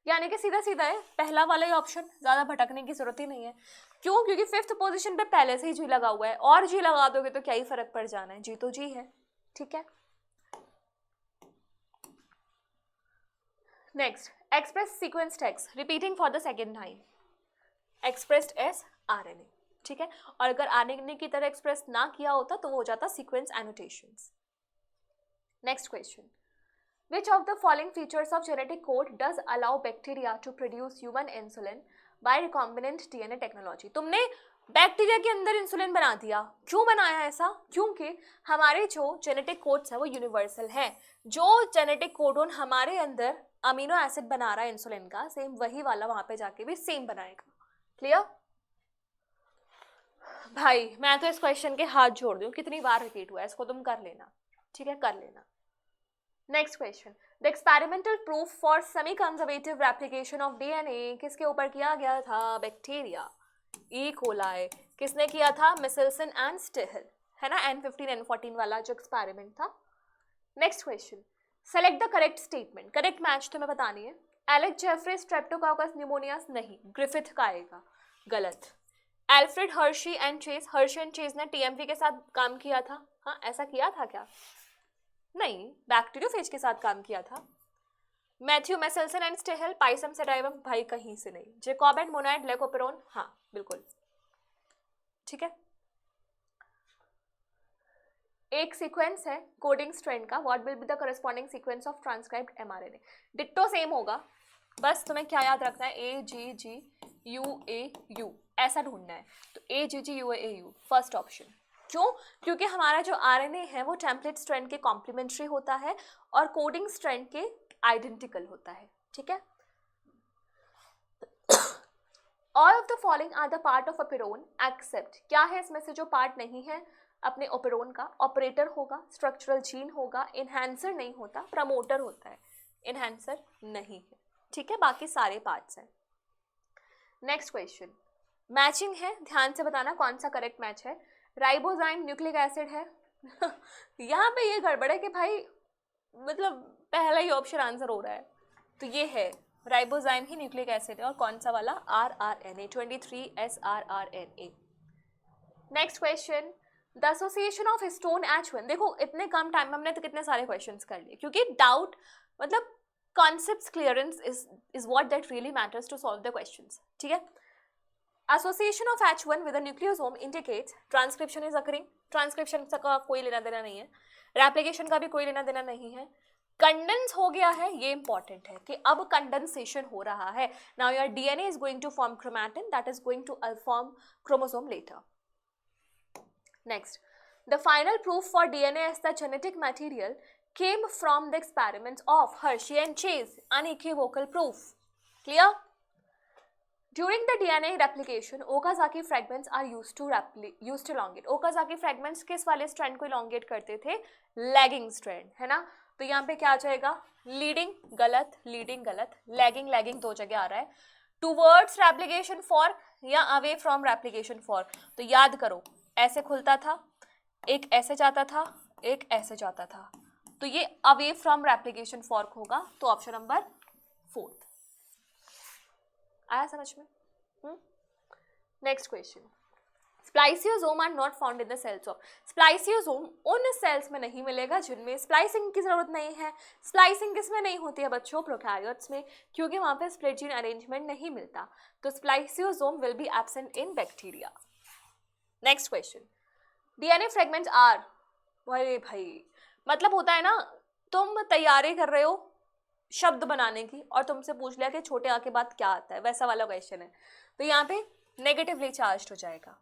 A: यानी कि सीधा सीधा है पहला वाला ही ऑप्शन, ज़्यादा भटकने की जरूरत ही नहीं है। क्यों? क्योंकि 5th पोजीशन पे पहले से ही G लगा हुआ है, और G लगा दोगे तो क्या ही फर्क पड़ जाना है, G तो G है, ठीक है। Next, express sequence text repeating for the second time, expressed as RNA, ठीक है, और अगर RNA की तरह एक्सप्रेस ना किया होता तो वो हो जाता sequence annotations. Next question, which of the following features of genetic code does allow bacteria to produce human insulin by recombinant DNA technology? तुमने बैक्टीरिया के अंदर इंसुलिन बना दिया, क्यों बनाया ऐसा? क्योंकि हमारे जो जेनेटिक कोड्स है वो यूनिवर्सल है, जो जेनेटिक कोडोन हमारे अंदर अमीनो एसिड बना रहा है इंसुलिन का, सेम वही वाला वहां पे जाके भी सेम बनाएगा। क्लियर? भाई मैं तो इस क्वेश्चन के हाथ जोड़ दूं, कितनी बार रिपीट हुआ है, इसको तुम कर लेना, ठीक है, कर लेना। Next question, the experimental proof for semi conservative replication of DNA किसके ऊपर किया गया था? Bacteria, E. coli। किसने किया था? मिसेल्सन एंड स्टिहल, है ना, N15 N14 वाला जो एक्सपेरिमेंट था। Next question, select the correct statement, correct match तुम्हें बतानी है। एलेक्स जेफरी स्ट्रेप्टोकोकस न्यूमोनियास नहीं, ग्रिफिथ का आएगा, गलत। Alfred Hershey and chase, Hershey and Chase ने TMV के साथ काम किया था, हाँ ऐसा किया था क्या? नहीं, बैक्टीरियोफेज के साथ काम किया था। Matthew Meselson and Stahl, Pisum सेडाइवम, भाई कहीं से नहीं। जेकॉब एंड मोनाइड लेकोपेरोन, हाँ बिल्कुल, ठीक है। एक सीक्वेंस है कोडिंग स्ट्रैंड का, what will be the corresponding sequence of transcribed mRNA? Ditto same होगा, बस तुम्हें क्या याद रखना है? AGGUAU, ऐसा ढूंढना है, तो AGGUAU फर्स्ट ऑप्शन। क्यों? क्योंकि हमारा जो RNA है वो टेम्पलेट स्ट्रैंड के कॉम्प्लीमेंट्री होता है और कोडिंग स्ट्रैंड के आइडेंटिकल होता है, ठीक है। All of the following are the part of operon except, क्या है इसमें से जो पार्ट नहीं है अपने ओपेरोन का? ऑपरेटर होगा, स्ट्रक्चरल जीन होगा, इनहैंसर नहीं होता, प्रमोटर होता है, इनहैंसर नहीं है, ठीक है, बाकी सारे पार्ट्स हैं। नेक्स्ट क्वेश्चन, मैचिंग है, ध्यान से बताना कौन सा करेक्ट मैच है। राइबोजाइम न्यूक्लिक एसिड है। यहाँ पे ये गड़बड़ है कि भाई मतलब पहला ही ऑप्शन आंसर हो रहा है, तो ये है राइबोजाइम ही न्यूक्लिक एसिड है। और कौन सा वाला? RRNA, 23SRRNA। Next question, the association of histone H1। देखो इतने कम टाइम में हमने तो कितने सारे क्वेश्चंस कर लिए, क्योंकि डाउट मतलब concepts clearance is what that really matters to solve the questions, ठीक है। Association of H1 with a nucleosome indicates transcription is occurring. Transcription का कोई लेना देना नहीं है, रेप्लिकेशन का भी कोई लेना देना नहीं है। कंडेंस हो गया है, ये इंपॉर्टेंट है कि अब कंडेंसेशन हो रहा है। Now your DNA is going to form chromatin that is going to form chromosome later. Next, the final proof for DNA as the genetic material came from the experiments of Hershey and Chase. Unequivocal proof. Clear? During the DNA replication, Okazaki fragments are used to elongate. Okazaki fragments किस वाले strand को elongate करते थे? Lagging strand, है ना? तो यहाँ पे क्या आ जाएगा? Leading गलत, leading गलत, lagging lagging दो जगह आ रहा है। Towards replication for या away from replication for। तो याद करो, ऐसे खुलता था, एक ऐसे जाता था, एक ऐसे जाता था, तो ये अवे फ्रॉम रेप्लिकेशन फॉर्क होगा। तो ऑप्शन नंबर 4 आया समझ में? Next question, spliceosome are not found in the cells of. Spliceosome उन सेल्स में नहीं मिलेगा जिनमें स्प्लाइसिंग की जरूरत नहीं है। स्प्लाइसिंग किसमें नहीं होती है बच्चों? प्रोकैरियोट्स में, क्योंकि वहां पे स्प्लिट जीन अरेंजमेंट नहीं मिलता। तो spliceosome will be absent in bacteria. Next question, DNA fragments are. अरे भाई मतलब होता है ना, तुम तैयारी कर रहे हो शब्द बनाने की और तुमसे पूछ लिया कि छोटे आ के बाद क्या आता है, वैसा वाला क्वेश्चन है, तो यहाँ पे नेगेटिवली चार्ज हो जाएगा।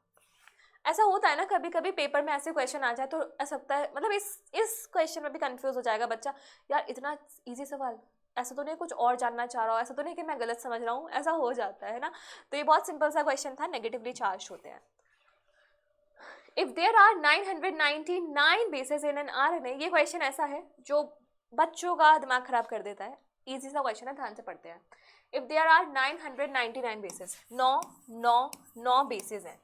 A: ऐसा होता है ना कभी कभी पेपर में ऐसे क्वेश्चन आ जाए तो ऐसा लगता है, मतलब इस क्वेश्चन में भी कंफ्यूज हो जाएगा बच्चा, यार इतना इजी सवाल, ऐसा तो नहीं कुछ और जानना चाह रहा हूँ, ऐसा तो नहीं कि मैं गलत समझ रहा हूँ, ऐसा हो जाता है ना। तो ये बहुत सिंपल सा क्वेश्चन था, नेगेटिवली चार्ज होते हैं। If there are 999 bases in an RNA, ये क्वेश्चन ऐसा है जो बच्चों का दिमाग खराब कर देता है, इजी सा क्वेश्चन है, ध्यान से पढ़ते हैं। If there are 999 bases, 9 bases हैं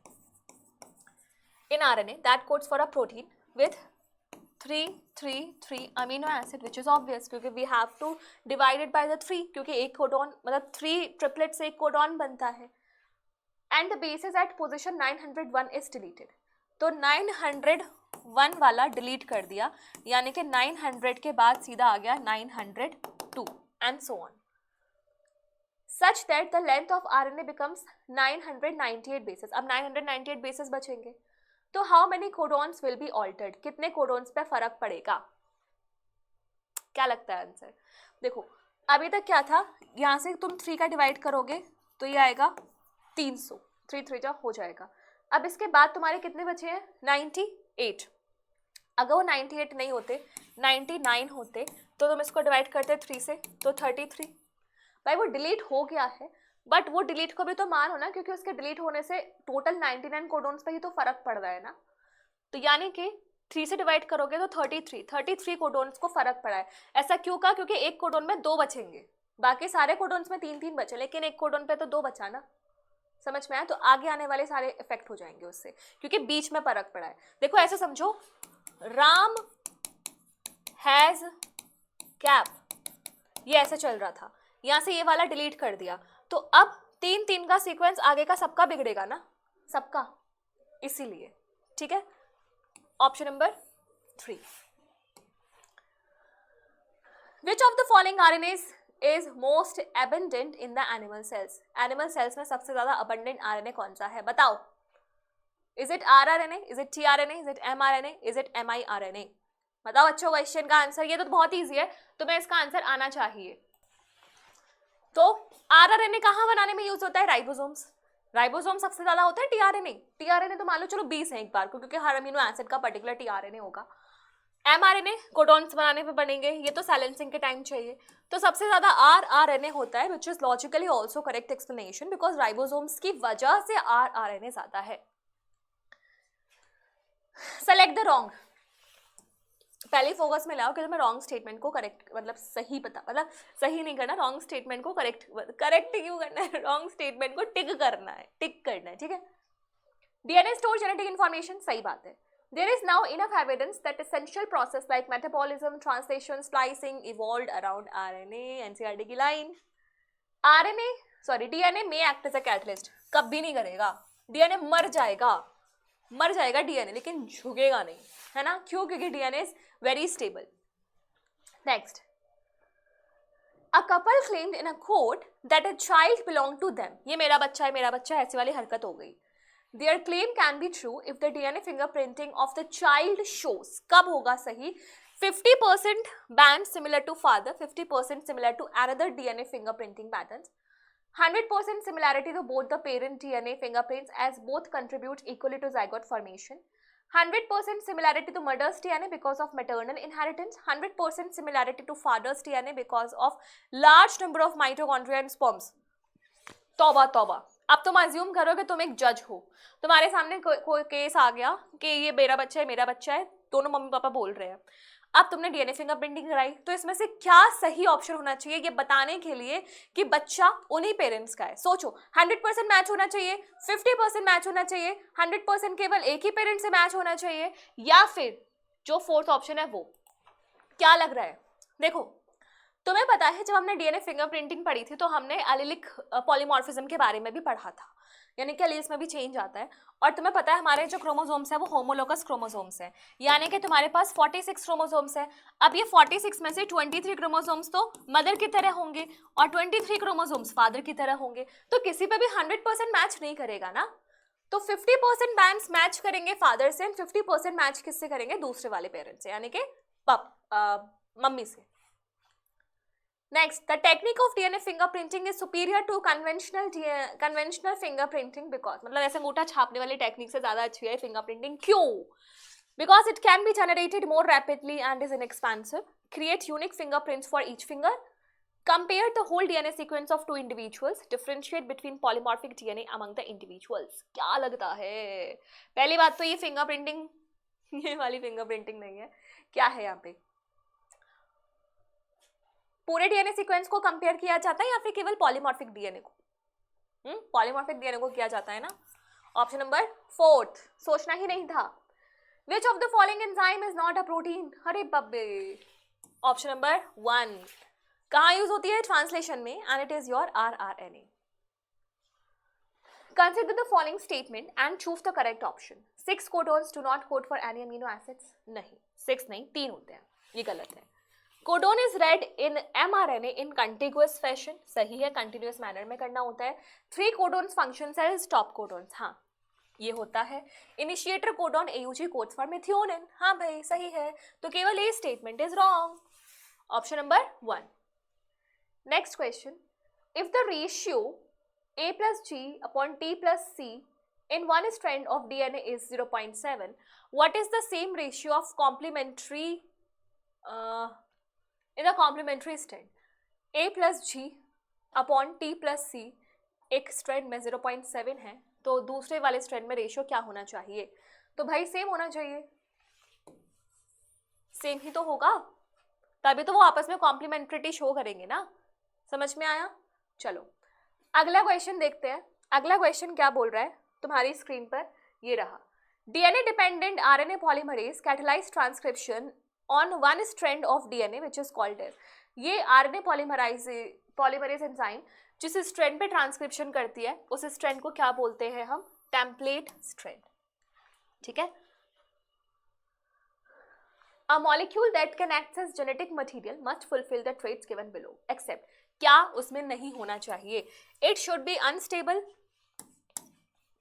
A: in RNA that codes for a protein with 3 amino acid, which is obvious क्योंकि we have to divide it by the 3, क्योंकि एक कोडॉन मतलब 3 ट्रिपलेट से एक कोडॉन बनता है। And the bases at position 901 is deleted. तो 901 वाला डिलीट कर दिया, यानी कि 900 के बाद सीधा आ गया 902 and so on, such that the length of RNA becomes 998 basis. अब 998 बेसिस बचेंगे, तो how many codons will be altered, कितने कोडॉन्स पे फर्क पड़ेगा? क्या लगता है आंसर? देखो अभी तक क्या था, यहाँ से तुम 3 का डिवाइड करोगे तो ये आएगा 300, 3 3 जा हो जाएगा। अब इसके बाद तुम्हारे कितने बचे हैं? 98। अगर वो 98 नहीं होते, 99 होते, तो तुम इसको डिवाइड करते 3 से, तो 33। भाई वो डिलीट हो गया है, बट वो डिलीट को भी तो मानो ना, क्योंकि उसके डिलीट होने से टोटल 99 कोडॉन्स पे ही तो फर्क पड़ रहा है ना। तो यानी कि 3 से डिवाइड करोगे तो 33 कोडॉन्स को फर्क पड़ा है। ऐसा क्यों कहा? क्योंकि एक कोडॉन में 2 बचेंगे, बाकी सारे कोडॉन्स में 3 बचे, लेकिन एक कोडॉन पे तो 2 बचा ना। समझ में आया? तो आगे आने वाले सारे इफेक्ट हो जाएंगे उससे, क्योंकि बीच में फर्क पड़ा है। देखो ऐसे समझो, राम हैज कैप, ये ऐसे चल रहा था, यहां से ये वाला डिलीट कर दिया, तो अब 3 का सीक्वेंस आगे का सबका बिगड़ेगा ना, सबका, इसीलिए। ठीक है, option number 3। Which of the following RNAs is most abundant in the animal cells? Animal cells में सबसे ज्यादा abundant RNA कौन सा है? बताओ। Is it rRNA? Is it tRNA? Is it mRNA? Is it miRNA? बताओ अच्छो क्वेश्चन का आंसर। ये तो बहुत ईजी है, तुम्हें इसका आंसर आना चाहिए। तो rRNA कहाँ बनाने में यूज होता है? राइबोसोम्स। राइबोसोम सबसे ज्यादा होता है tRNA तो मान लो चलो 20 है एक बार को, क्योंकि हर अमीनो एसिड का पर्टिकुलर tRNA होगा। mRNA कोडॉन्स बनाने पे बनेंगे, ये तो साइलेंसिंग के टाइम चाहिए। तो सबसे ज्यादा rRNA होता है, which is logically also correct explanation, because ribosomes की वजह से rRNA ज्यादा है। Select the wrong. पहले फोकस में लाओ कि तुम्हें रॉन्ग स्टेटमेंट को करेक्ट मतलब सही पता मतलब सही नहीं करना, रॉन्ग स्टेटमेंट को करेक्ट क्यों करना है, रॉन्ग स्टेटमेंट को टिक करना है, ठीक है। डीएनए स्टोर जेनेटिक इन्फॉर्मेशन, सही बात है। There is now enough evidence that essential process like metabolism, translation, splicing evolved around RNA. NCERT की line. DNA may act as a catalyst। कभी नहीं करेगा, DNA मर जाएगा DNA, लेकिन झुकेगा नहीं, है ना? क्यों? क्योंकि DNA is very stable। Next, a couple claimed in a court that a child belonged to them। ये मेरा बच्चा है, ऐसी वाली हरकत हो गई। Their claim can be true if the DNA fingerprinting of the child shows, कब होगा सही? 50% band similar to father, 50% similar to another DNA fingerprinting patterns, 100% similarity to both the parent DNA fingerprints as both contribute equally to zygote formation, 100% similarity to mother's DNA because of maternal inheritance, 100% similarity to father's DNA because of large number of mitochondria and sperms। तौबा, अब तुम assume करो कि तुम एक जज हो, तुम्हारे सामने कोई केस आ गया कि ये मेरा बच्चा है, दोनों मम्मी पापा बोल रहे हैं। अब तुमने डीएनए फिंगरप्रिंटिंग कराई, तो इसमें से क्या सही ऑप्शन होना चाहिए ये बताने के लिए कि बच्चा उन्हीं पेरेंट्स का है। सोचो, 100% मैच होना चाहिए, 50% मैच होना चाहिए, 100% केवल एक ही पेरेंट से मैच होना चाहिए, या फिर जो फोर्थ ऑप्शन है वो। क्या लग रहा है? देखो, तुम्हें पता है जब हमने डीएनए फिंगरप्रिंटिंग पढ़ी थी तो हमने एलिलिक पॉलीमॉर्फिज्म के बारे में भी पढ़ा था, यानी कि एलील्स में भी चेंज आता है। और तुम्हें पता है हमारे जो क्रोमोसोम्स है वो होमोलोगस क्रोमोसोम्स है, यानी कि तुम्हारे पास 46 क्रोमोसोम्स है। अब ये 46 में से 23 क्रोमोसोम्स तो मदर की तरह होंगे और 23 क्रोमोसोम्स फादर की तरह होंगे, तो किसी पे भी 100% मैच नहीं करेगा ना। तो 50% बैंड्स मैच करेंगे फादर से, 50% मैच किससे करेंगे? दूसरे वाले पेरेंट से, यानी कि मम्मी से। Next, the technique of DNA fingerprinting is superior to conventional fingerprinting because मतलब ऐसे अंगूठा छापने वाली टेक्निक से ज़्यादा अच्छी है फिंगरप्रिंटिंग। क्यों? Because it can be generated more rapidly and is inexpensive, create unique fingerprints for each finger, compare the whole DNA sequence of two individuals, differentiate between polymorphic DNA among the individuals। क्या लगता है? पहली बात तो ये fingerprinting, ये वाली fingerprinting नहीं है। क्या है यहाँ पे? पूरे डीएनए सीक्वेंस को कंपेयर किया जाता है या फिर केवल पॉलीमॉर्फिक डीएनए को? पॉलीमॉर्फिक डीएनए को किया जाता है ना। ऑप्शन नंबर 4, सोचना ही नहीं था। विच of the following enzyme is not a protein? अरे बब्बे, ऑप्शन नंबर 1 कहाँ यूज होती है? ट्रांसलेशन में, and it is your rRNA. Consider the following statement and choose the correct option। 6 codons do not code for any amino acids। नहीं, 6 नहीं, 3 होते हैं, ये गलत है। Codon is read in mRNA in contiguous fashion, सही है, कंटिन्यूअस मैनर में करना होता है। 3 codons function as stop codons, हाँ ये होता है। Initiator codon AUG codes for methionine, हाँ भाई सही है, तो केवल ये statement is wrong, option number 1। Next question, if the ratio A+G upon T+C in one strand of DNA is 0.7, what is the same ratio of complementary in the complementary strand? A+G upon T+C एक strand में 0.7 है, तो दूसरे वाले strand में ratio क्या होना चाहिए? तो भाई सेम होना चाहिए, सेम ही तो होगा, तभी तो वो आपस में कॉम्प्लीमेंट्रिटी शो करेंगे ना। समझ में आया? चलो अगला क्वेश्चन देखते हैं। अगला क्वेश्चन क्या बोल रहा है तुम्हारी स्क्रीन पर, ये रहा। DNA dependent RNA polymerase catalyse transcription on one strand of DNA which is called as. ये आरएनए पॉलीमरेज एंजाइम जिस स्ट्रैंड पे ट्रांसक्रिप्शन करती है उस स्ट्रैंड को क्या बोलते हैं हम? टेम्पलेट स्ट्रैंड, ठीक है। A molecule that can act as genetic material must fulfill the traits given below except, क्या उसमें नहीं होना चाहिए? It should be unstable,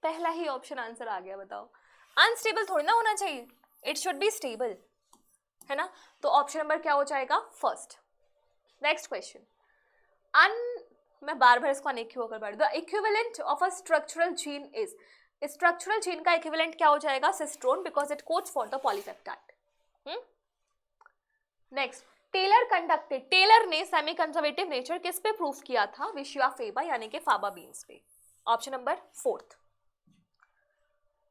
A: पहला ही ऑप्शन आंसर आ गया, बताओ। अनस्टेबल थोड़ी ना होना चाहिए, इट शुड बी स्टेबल, है ना। तो ऑप्शन नंबर क्या हो जाएगा? फर्स्ट। नेक्स्ट क्वेश्चन, मैं बार बार इसको अनइक्यू होकर पढ़ दूं। Equivalent of a structural gene is, structural gene का इक्विवेलेंट क्या हो जाएगा? Cistron, because it codes for the polypeptide. Next, Taylor conducted, Taylor ने सेमी कंजर्वेटिव नेचर किस पे प्रूफ किया था? विशिया फेबा यानी कि फाबा बीन्स पे, option number 4।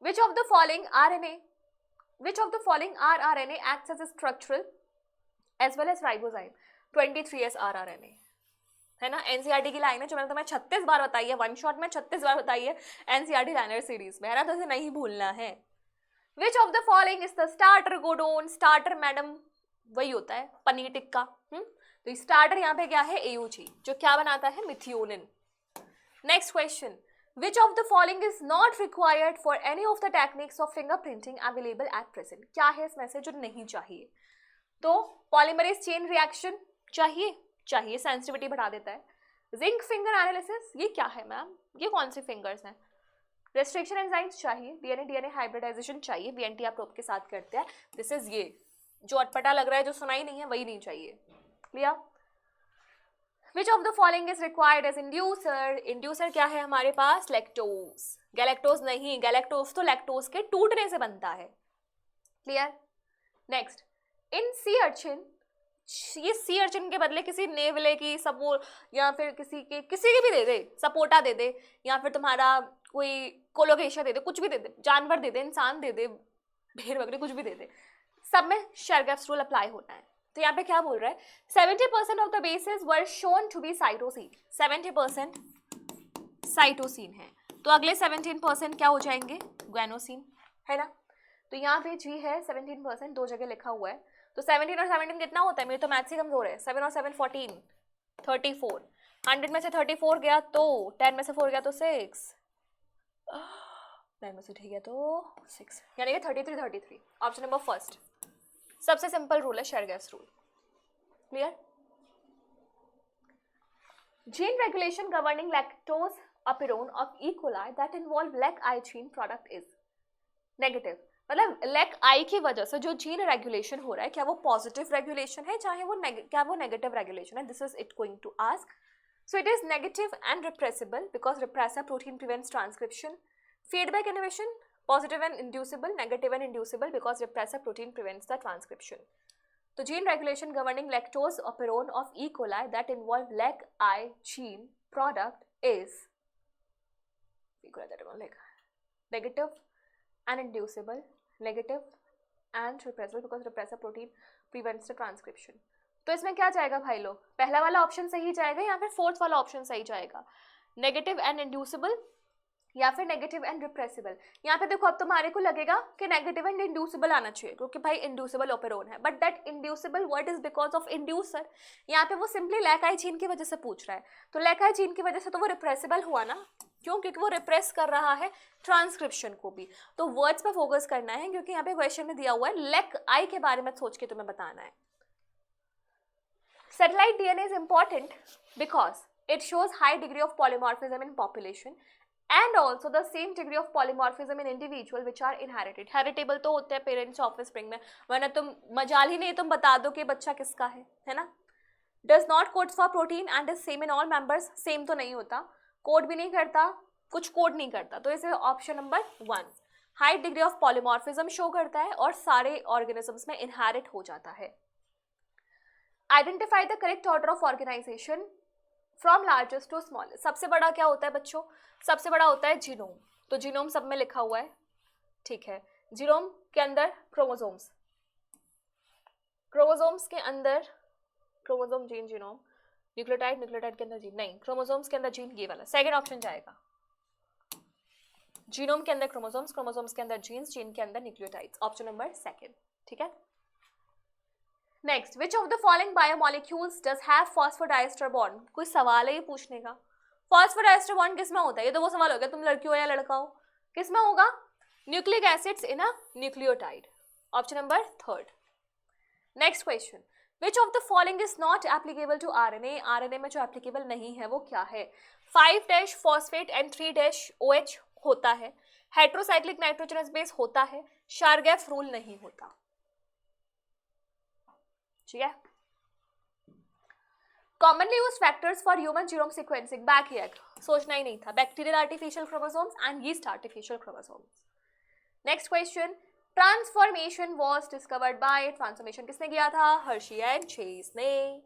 A: Which of the following RNA Which of the following rRNA acts as a structural as well as ribozyme? 23S rRNA है ना, एनसीईआरटी की लाइन है जो मैंने तुम्हें 36 बार बताई है, वन शॉट में 36 बार बताई है एनसीईआरटी लाइनर सीरीज में, है ना, तो इसे नहीं भूलना है. Which of the following is the starter codon? Starter madam वही होता है पनीर टिक्का. तो स्टार्टर यहाँ पे क्या है? AUG, जो क्या बनाता है? Methionine. Next question, Which of the following is not required for any of the techniques of fingerprinting available at present? क्या है इसमें से जो नहीं चाहिए? तो पॉलीमरेज चेन रिएक्शन चाहिए, चाहिए, सेंसिटिविटी बढ़ा देता है. जिंक फिंगर एनालिसिस, ये क्या है मैम? ये कौन से फिंगर्स हैं? रेस्ट्रिक्शन एंजाइम्स चाहिए, डीएनए हाइब्रिडाइजेशन चाहिए, वीएनटी आप प्रोब के साथ करते हैं. दिस इज ये जो अटपटा लग रहा है, जो सुनाई नहीं है, वही नहीं चाहिए. Clear? Which of the following is required as inducer? Inducer क्या है हमारे पास? लैक्टोज. गैलेक्टोज नहीं, गैलेक्टोज तो लैक्टोज के टूटने से बनता है. क्लियर? नेक्स्ट, इन सी अर्चिन, ये सी अर्चिन के बदले किसी नेवले की सपोर्ट या फिर किसी की भी दे दे, सपोर्टा दे दे, या फिर तुम्हारा कोई कोलोकेशिया दे दे, कुछ भी दे दे, जानवर दे दे, इंसान दे दे, भेड़ बकरी, कुछ भी दे दे, सब में शेरगैफ्स रूल अप्लाई होना है. तो यहाँ पे क्या बोल रहा है? 70% of the bases were shown to be cytosine. 70% cytosine है, तो अगले 17% क्या हो जाएंगे? ग्वेनोसिन, है ना. तो यहाँ पे जी है 17%, दो जगह लिखा हुआ है. तो 17 और 17 कितना होता है? मेरे तो मैथ्स ही कमजोर है. 7 और 7 14, 34. 100 में से 34 गया तो 10 में से 4 गया तो 6, 9 में से ठीक है तो 6, यानी कि 33. Option number first. सबसे सिंपल रूल है Chargaff's rule. Clear? Gene regulation governing lactose operon of E coli that involve lac I gene product is negative. मतलब लेक आई की वजह से जो जीन रेगुलेशन हो रहा है, क्या वो पॉजिटिव रेगुलेशन है, चाहे वो क्या वो नेगेटिव रेगुलेशन है? This is it going to ask. So it is negative and repressible because repressor protein prevents transcription. Feedback inhibition, positive and inducible, negative and inducible because repressor protein prevents the transcription. So gene regulation governing lactose operon of E. coli that involve LEC-I gene product is negative and inducible, negative and repressible because repressor protein prevents the transcription. तो इसमें क्या जाएगा भाई लोग? पहला वाला option सही जाएगा या फिर फोर्थ वाला ऑप्शन सही जाएगा? नेगेटिव एंड इंड्यूसिबल या फिर नेगेटिव एंड रिप्रेसिबल. यहाँ पे देखो अब तुम्हारे को लगेगा कि नेगेटिव एंड इंड्यूसिबल आना चाहिए क्योंकि भाई इंड्यूसिबल ओपेरोन है, but that inducible word is because of inducer. यहाँ पे वो सिंपली लैक-आई जीन की वजह से पूछ रहा है, तो लैक-आई जीन की वजह से तो वो रिप्रेसिबल हुआ ना, क्यों? क्योंकि वो रिप्रेस कर रहा है ट्रांसक्रिप्शन को भी. तो वर्ड्स पे फोकस करना है क्योंकि यहाँ पे क्वेश्चन में दिया हुआ है लैक-आई के बारे में सोच के तुम्हें बताना है. Satellite DNA is important because it shows high degree of polymorphism in population and also the same degree of polymorphism in individual which are inherited. Heritable तो होते हैं पेरेंट्स ऑफस्प्रिंग में, वरना तुम मजाल ही नहीं तुम बता दो कि बच्चा किसका है ना. Does not code for protein and is same in all members. Same तो नहीं होता, कोड भी नहीं करता, कुछ कोड नहीं करता. तो इसे option number 1 high degree of polymorphism show करता है और सारे ऑर्गेनिजम्स में इनहेरिट हो जाता है. Identify the correct order of organization from largest to smallest. सबसे बड़ा क्या होता है बच्चों? सबसे बड़ा होता है जीनोम. तो जीनोम सब में लिखा हुआ है, ठीक है. जीनोम के अंदर क्रोमोसोम्स, क्रोमोसोम्स के अंदर chromosome gene genome, nucleotide, nucleotide के अंदर जीन नहीं, क्रोमोसोम्स के अंदर जीन, ये वाला सेकंड ऑप्शन जाएगा. जीनोम के अंदर क्रोमोसोम्स, क्रोमोसोम्स के अंदर जीन्स, जीन के अंदर न्यूक्लियोटाइड्स. ऑप्शन नंबर सेकंड, ठीक है. Next, which of the following biomolecules does have phosphodiester bond? कोई सवाल है ये पूछने का. फॉस्फोडाइएस्टर बॉन्ड किसमें होता है? ये तो वो सवाल हो गया, तुम लड़की हो या लड़का हो, किसमें होगा? Nucleic acids in a nucleotide. Option number third. Next question, which of the following is not applicable to RNA? RNA में जो एप्लीकेबल नहीं है वो क्या है? 5' फॉस्फेट एंड 3' OH होता है, हेट्रोसाइक्लिक नाइट्रोजनस बेस होता है, शारगैफ रूल नहीं होता. ठीक है. Commonly used factors for human genome sequencing, BAC YAC, सोचना ही नहीं था. Bacterial artificial chromosomes and yeast artificial chromosomes. Next question, transformation was discovered by, transformation किसने किया था? हर्शी एंड चेज ने.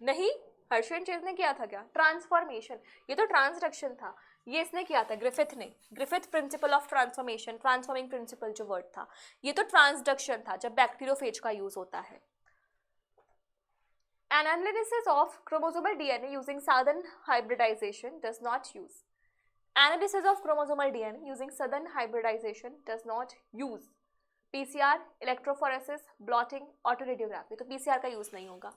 A: नहीं, हर्शी एंड चेज ने किया था क्या ट्रांसफॉर्मेशन? ये तो ट्रांसडक्शन था. ये इसने किया था, ग्रिफिथ ने, Griffith principle of transformation, transforming principle जो वर्ड था, ये तो ट्रांसडक्शन था जब बैक्टीरियोफेज का यूज होता है। An analysis of chromosomal DNA using southern hybridization does not use. Analysis of chromosomal DNA using southern hybridization does not use PCR, electrophoresis, blotting, autoradiography. तो PCR का यूज नहीं होगा।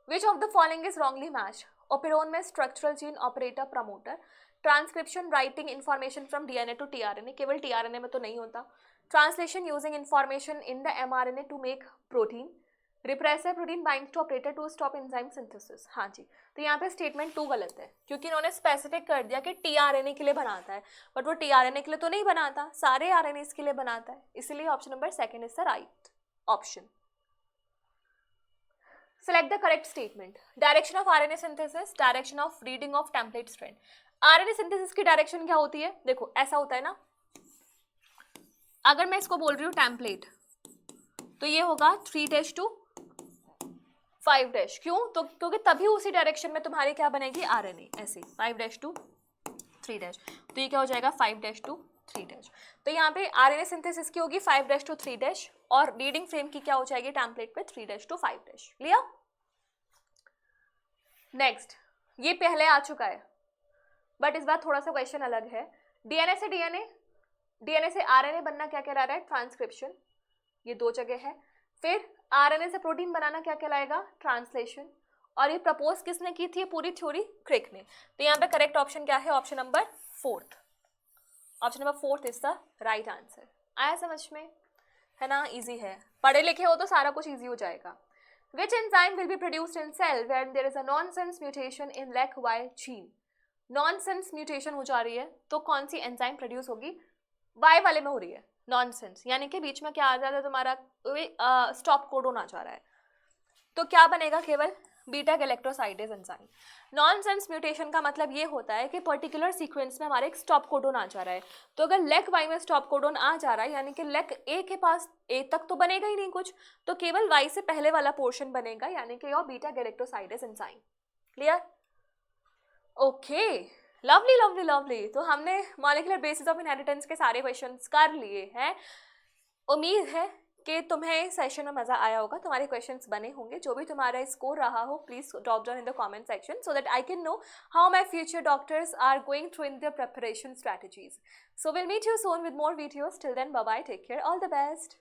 A: Which of the following is wrongly matched? Operon में structural gene operator promoter, transcription writing information from DNA to tRNA, केवल tRNA में तो नहीं होता। Translation using information in the mRNA to make protein. Repressor protein binds to operator to stop enzyme synthesis. हाँ जी, तो यहाँ पे स्टेटमेंट 2 गलत है क्योंकि इन्होंने स्पेसिफिक कर दिया कि tRNA के लिए बनाता है, बट वो tRNA के लिए तो नहीं बनाता, सारे RNAs के लिए बनाता है, इसलिए option number 2 is the right option. Select the correct statement. Direction of RNA synthesis, direction of reading of template strand. RNA synthesis की डायरेक्शन क्या होती है? देखो ऐसा होता है ना, अगर मैं इसको बोल रही हूँ टेम्पलेट, तो ये होगा 3' to 5'। क्यों? तो क्योंकि तभी उसी डायरेक्शन में तुम्हारी क्या बनेगी, RNA, ऐसे 5' to 3'। तो ये क्या हो जाएगा 5' to 3'। तो यहाँ पे RNA सिंथेसिस की होगी 5' to 3', और रीडिंग फ्रेम की क्या हो जाएगी टेम्पलेट पे 3' to 5'। लिया? नेक्स्ट, ये पहले आ चुका है बट इस बार थोड़ा सा क्वेश्चन अलग है। डीएनए से डीएनए से आरएनए बनना क्या कहला रहा है, ट्रांसक्रिप्शन, ये 2 जगह है। फिर आरएनए से प्रोटीन बनाना क्या कहलाएगा, ट्रांसलेशन। और ये प्रपोज किसने की थी पूरी थ्योरी, क्रिक ने। तो यहाँ पे करेक्ट ऑप्शन क्या है, option number 4। Option number 4 is the right answer. आया समझ में, है ना, इजी है, पढ़े लिखे हो तो सारा कुछ इजी हो जाएगा। Which enzyme will be produced in cell when there is a nonsense mutation in LEC-Y gene? Nonsense mutation हो जा रही है तो कौन सी एंजाइम प्रोड्यूस होगी, वाई वाले में हो रही है नॉनसेंस, यानी कि बीच में क्या आ जाता है तुम्हारा, स्टॉप कोडोन आ जा रहा है, तो क्या बनेगा, केवल beta galactosidase enzyme. Nonsense mutation का मतलब ये होता है कि पर्टिकुलर सीक्वेंस में हमारे एक स्टॉप कोडोन आ जा रहा है। तो अगर लेक वाई में स्टॉप कोडोन आ जा रहा है यानी कि लेक ए के पास ए तक तो बनेगा ही नहीं कुछ, तो केवल वाई से पहले वाला पोर्शन बनेगा, यानी कि your beta galactosidase enzyme. Clear? Okay, lovely lovely lovely. तो हमने मॉलिक्यूलर बेसिस ऑफ इनहेरिटेंस के सारे क्वेश्चंस कर लिए हैं। उम्मीद है कि तुम्हें सेशन में मज़ा आया होगा, तुम्हारे क्वेश्चंस बने होंगे। जो भी तुम्हारा स्कोर रहा हो please drop down in the comment section so that I can know how my future doctors are going through in their preparation strategies. So we'll meet you soon with more videos. Till then, bye bye, take care, all the best.